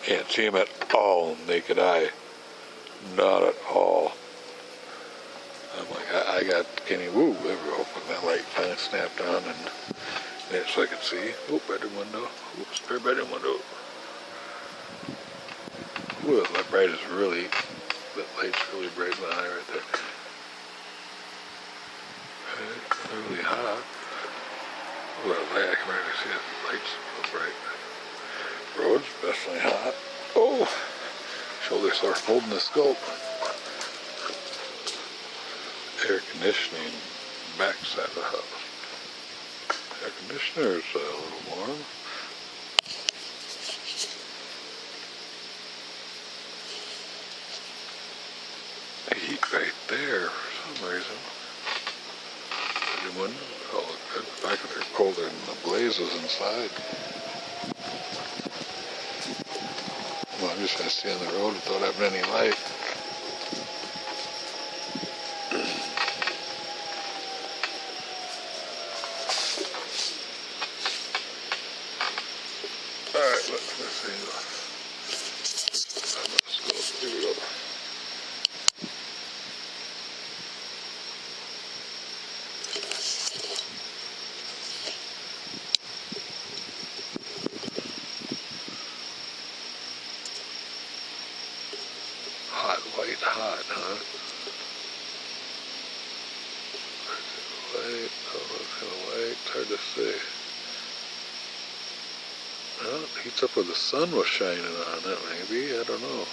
Can't see them at all naked eye. Not at all. I'm like, I got Kenny Woo everywhere when that light finally snapped on, and then so I could see. Oh, bedroom window. Oh, spare bedroom window. Ooh, that bright is really, that light's really bright in the eye right there. Okay, really hot. Oh, that light, I can barely see it. Light's so bright. Road's definitely hot. Oh, shoulder sore, holding the scope. Air conditioning, backside of the house. Air conditioner's a little warm. Heat right there for some reason. Window, all look good. Back of they're colder than the blazes inside. Well, I'm just gonna stay on the road without having any light. Alright, let's see. Let's go. Here we go. White hot, huh? White, oh, it's kind of white, it's hard to see. Well, it heats up where the sun was shining on it, maybe, I don't know.